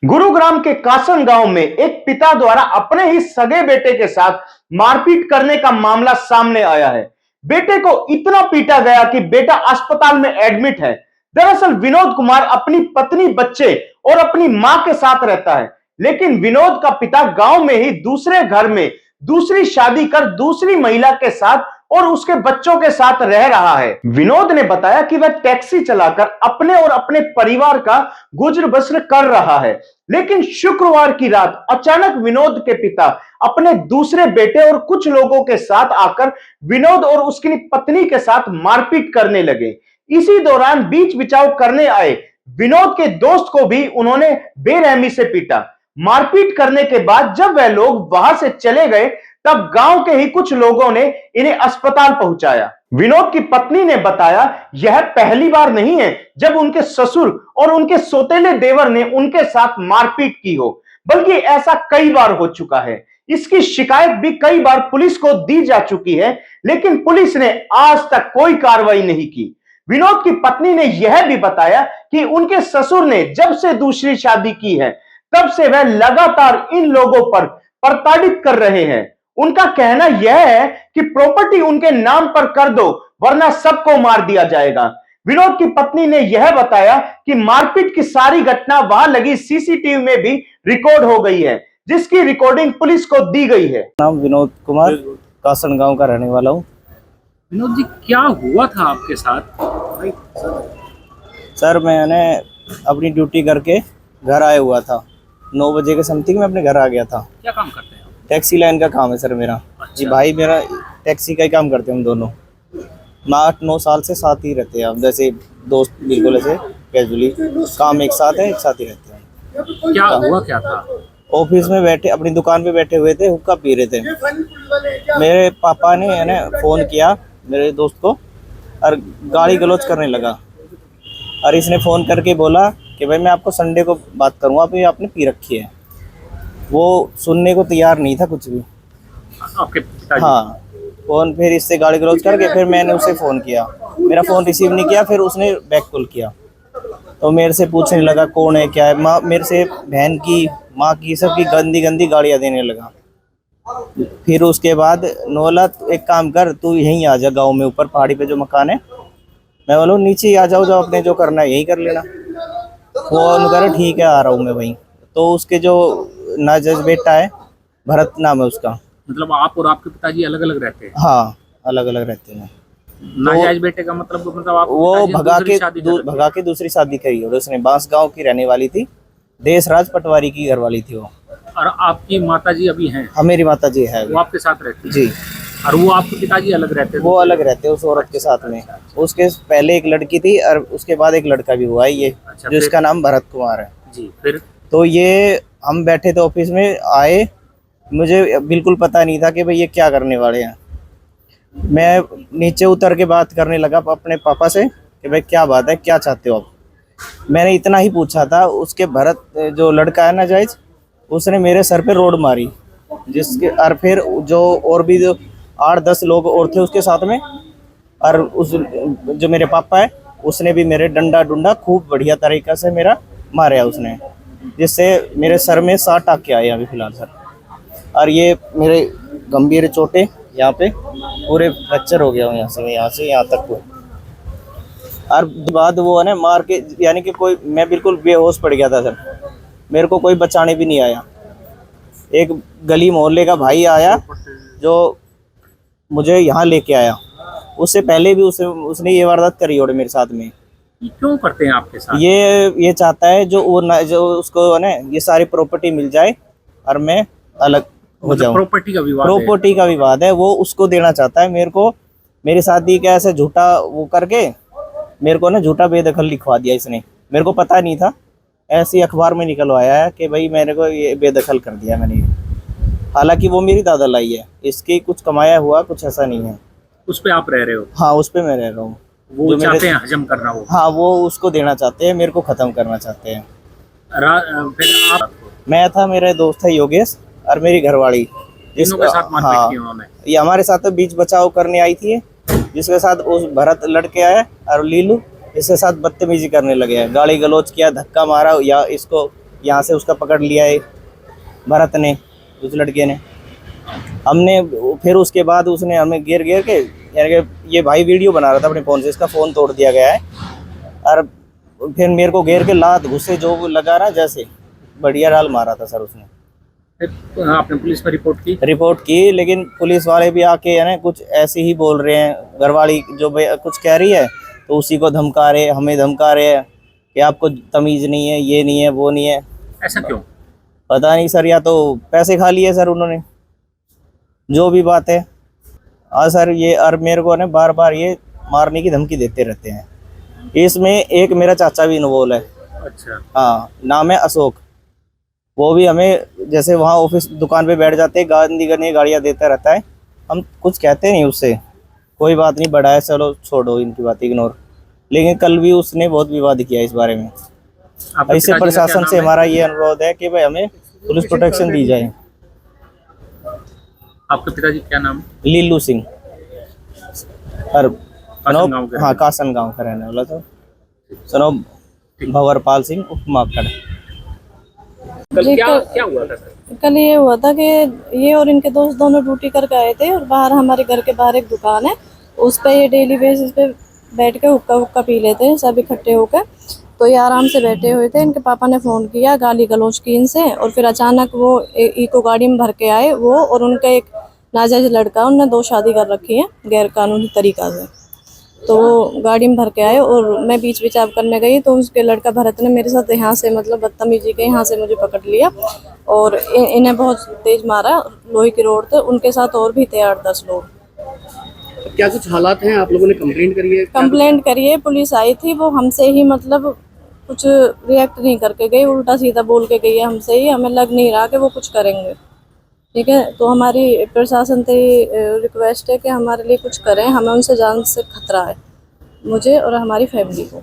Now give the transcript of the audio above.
गुरुग्राम के कासन गांव में एक पिता द्वारा अपने ही सगे बेटे के साथ मारपीट करने का मामला सामने आया है। बेटे को इतना पीटा गया कि बेटा अस्पताल में एडमिट है। दरअसल विनोद कुमार अपनी पत्नी, बच्चे और अपनी मां के साथ रहता है, लेकिन विनोद का पिता गांव में ही दूसरे घर में दूसरी शादी कर दूसरी महिला के साथ और उसके बच्चों के साथ रह रहा है। विनोद ने बताया कि वह टैक्सी चलाकर अपने और अपने परिवार का गुजर बसर कर रहा है, लेकिन शुक्रवार की रात अचानक विनोद के पिता अपने दूसरे बेटे और कुछ लोगों के साथ आकर विनोद और उसकी पत्नी के साथ मारपीट करने लगे। इसी दौरान बीच बचाव करने आए विनोद के दोस्त को भी उन्होंने बेरहमी से पीटा। मारपीट करने के बाद जब वह लोग वहां से चले गए, तब गांव के ही कुछ लोगों ने इन्हें अस्पताल पहुंचाया। विनोद की पत्नी ने बताया, यह पहली बार नहीं है जब उनके ससुर और उनके सौतेले देवर ने उनके साथ मारपीट की हो, बल्कि ऐसा कई बार हो चुका है। इसकी शिकायत भी कई बार पुलिस को दी जा चुकी है, लेकिन पुलिस ने आज तक कोई कार्रवाई नहीं की। विनोद की पत्नी ने यह भी बताया कि उनके ससुर ने जब से दूसरी शादी की है, तब से वह लगातार इन लोगों पर प्रताड़ित कर रहे हैं। उनका कहना यह है कि प्रॉपर्टी उनके नाम पर कर दो, वरना सबको मार दिया जाएगा। विनोद की पत्नी ने यह बताया कि मारपीट की सारी घटना वहां लगी सीसीटीवी में भी रिकॉर्ड हो गई है, जिसकी रिकॉर्डिंग पुलिस को दी गई है। नाम विनोद कुमार, कासन गांव का रहने वाला हूँ। विनोद जी, क्या हुआ था आपके साथ? सर, मैंने अपनी ड्यूटी करके घर आया हुआ था। 9 बजे के समथिंग में अपने घर आ गया था। क्या काम करते हैं आप? टैक्सी लाइन का काम है सर मेरा। अच्छा। जी भाई मेरा टैक्सी का ही काम करते हैं हम दोनों। 8-9 साल से साथ ही रहते हैं, अब जैसे दोस्त, बिल्कुल ऐसे कैजुअली काम एक साथ ही रहते हैं। क्या हुआ क्या था? ऑफिस में बैठे, अपनी दुकान पे बैठे हुए थे, हुक्का पी रहे थे। मेरे पापा ने फ़ोन किया मेरे दोस्त को और गाली गलौज करने लगा, और इसने फ़ोन करके बोला कि भाई मैं आपको संडे को बात करूँगा, अभी आपने पी रखी है। वो सुनने को तैयार नहीं था कुछ भी। आपके पिताजी? हाँ, फ़ोन फिर इससे गाली गलौज करके फिर मैंने उसे फ़ोन किया, मेरा फ़ोन रिसीव नहीं किया, फिर उसने बैक कॉल किया तो मेरे से पूछने लगा कौन है, क्या है। माँ, मेरे से बहन की, माँ की, सबकी गंदी गंदी गालियाँ देने लगा। फिर उसके बाद नोला, एक काम कर, तू यहीं आ जा गांव में, ऊपर पहाड़ी पे जो मकान है। मैं बोला नीचे ही आ जाओ, जो अपने जो करना है यही कर लेना। वो कह ठीक है, आ रहा हूँ मैं वहीं। तो उसके जो नाजायज बेटा है, भरत नाम है उसका। मतलब आप और आपके पिताजी अलग अलग रहते हैं? हाँ, अलग अलग रहते हैं। नाजायज बेटे का मतलब आप वो भगा के दूसरी शादी करी और उसने बांस गांव की रहने वाली थी, देशराज पटवारी की घर वाली थी वो। और आपकी माताजी अभी हैं? हाँ, मेरी माताजी है, वो आपके साथ रहती है? जी। और वो आपके पिताजी अलग रहते हैं? वो अलग रहते हैं उस औरत के साथ में। उसके पहले एक लड़की थी और उसके बाद एक लड़का भी हुआ है, ये अच्छा, जिसका नाम भरत कुमार है जी। फिर तो ये हम बैठे थे ऑफिस में, आए, मुझे बिल्कुल पता नहीं था कि भाई ये क्या करने वाले हैं। मैं नीचे उतर के बात करने लगा अपने पापा से कि भाई क्या बात है, क्या चाहते हो आप। मैंने इतना ही पूछा था। उसके भरत जो लड़का है ना जायज, उसने मेरे सर पे रोड मारी, जिसके और फिर जो और भी जो 8-10 लोग और थे उसके साथ में, और उस जो मेरे पापा है उसने भी मेरे डंडा डुंडा खूब बढ़िया तरीक़ा से मेरा मारा उसने, जिससे मेरे सर में 7 टाँके आए अभी फिलहाल सर। और ये मेरे गंभीर चोटें, यहाँ पे पूरे फ्रैक्चर हो गया हूँ, यहाँ से यहाँ तक। और बाद वो है ना मार के, यानी कि कोई, मैं बिल्कुल बेहोश पड़ गया था सर, मेरे को कोई बचाने भी नहीं आया। एक गली मोहल्ले का भाई आया जो मुझे यहाँ लेके आया। उससे पहले भी उसने ये वारदात करी और मेरे साथ में। ये क्यों करते हैं आपके साथ? ये चाहता है जो उसको है ना ये सारी प्रॉपर्टी मिल जाए और मैं अलग हो जाऊं। प्रॉपर्टी का विवाद है, वो उसको देना चाहता है मेरे को। मेरे साथ ही क्या ऐसे झूठा वो करके मेरे को ना झूठा बेदखल लिखवा दिया इसने, मेरे को पता नहीं था। ऐसी अखबार में निकलवाया है कि भाई मेरे को ये बेदखल कर दिया मैंने। हालांकि वो मेरी दादा लाई है, इसकी कुछ कमाया हुआ कुछ ऐसा नहीं है। उस पे आप रह रहे हो? हाँ, उस पे मैं रह रहा हूँ। वो चाहते हैं हजम करना हो? हाँ, वो उसको देना चाहते हैं, मेरे को ख़त्म करना चाहते हैं। फिर आप? मैं था, मेरा दोस्त है योगेश और मेरी घरवाली। तीनों के साथ मारपीट की उन्होंने? ये हमारे साथ तो बीच बचाव करने आई थी, जिसके साथ उस भरत लड़के आया और लीलू इसके साथ बदतमीजी करने लगे हैं, गाली गलौज किया, धक्का मारा, या इसको यहाँ से उसका पकड़ लिया है भरत ने, उस लड़के ने। हमने फिर उसके बाद उसने हमें घेर घेर के, यानी कि ये भाई वीडियो बना रहा था अपने फ़ोन से, इसका फ़ोन तोड़ दिया गया है। और फिर मेरे को घेर के लात घुसे जो लगा ना, जैसे बढ़िया डाल मारा था सर उसने। फिर आपने पुलिस में रिपोर्ट की, लेकिन पुलिस वाले भी आके है ना कुछ ऐसे ही बोल रहे हैं। घरवाली जो कुछ कह रही है तो उसी को धमका रहे, हमें धमका रहे हैं कि आपको तमीज़ नहीं है, ये नहीं है, वो नहीं है। ऐसा क्यों? पता नहीं सर, या तो पैसे खा लिए सर उन्होंने, जो भी बात है। हाँ सर, ये और मेरे को ना बार बार ये मारने की धमकी देते रहते हैं। इसमें एक मेरा चाचा भी इन्वॉल्व है। अच्छा। हाँ, नाम है अशोक। वो भी हमें जैसे वहाँ ऑफिस दुकान पे बैठ जाते हैं, गाली करने गाड़ियाँ देता रहता है। हम कुछ कहते नहीं उससे, कोई बात नहीं, बड़ा है, चलो छोड़ो इनकी बात, इग्नोर। लेकिन कल भी उसने बहुत विवाद किया इस बारे में। आपके इससे पिताजी का क्या प्रशासन नाम से है? हमारा ये अनुरोध है कि भाई हमें पुलिस प्रोटेक्शन दी जाए। आपके पिताजी क्या नाम? लीलू सिंह, और कासन गाँव के? हाँ, कासन गांव का रहने वाला था। सनोब भंवरपाल सिंह उप माकड़। कल जी, क्या हुआ था सर? कल ये हुआ था कि ये और इनके दोस्त दोनों ड्यूटी करके आए थे, और बाहर हमारे घर के बाहर एक दुकान है, उस पर ये डेली बेसिस पे बैठ के हुक्का हुक्का पी लेते हैं सब इकट्ठे होकर। तो ये आराम से बैठे हुए थे, इनके पापा ने फ़ोन किया, गाली गलौज की इनसे, और फिर अचानक वो इको गाड़ी में भर के आए, वो और उनका एक नाजायज लड़का, उनने 2 शादी कर रखी है गैर कानूनी तरीका से। तो वो गाड़ी में भर के आए और मैं बीच बिचाव करने गई, तो उसके लड़का भरत ने मेरे साथ यहाँ से मतलब बदतमीजी के यहाँ से मुझे पकड़ लिया और इन्हें बहुत तेज मारा। लोहे की रोड थे, उनके साथ और भी थे 8-10 लोग। क्या कुछ हालात हैं? आप लोगों ने कंप्लेंट करी है? कंप्लेंट करिए, पुलिस आई थी, वो हमसे ही मतलब कुछ रिएक्ट नहीं करके गई, उल्टा सीधा बोल के गई है हमसे ही। हमें लग नहीं रहा कि वो कुछ करेंगे। ठीक है, तो हमारी प्रशासन से रिक्वेस्ट है कि हमारे लिए कुछ करें, हमें उनसे जान से खतरा है, मुझे और हमारी फैमिली को।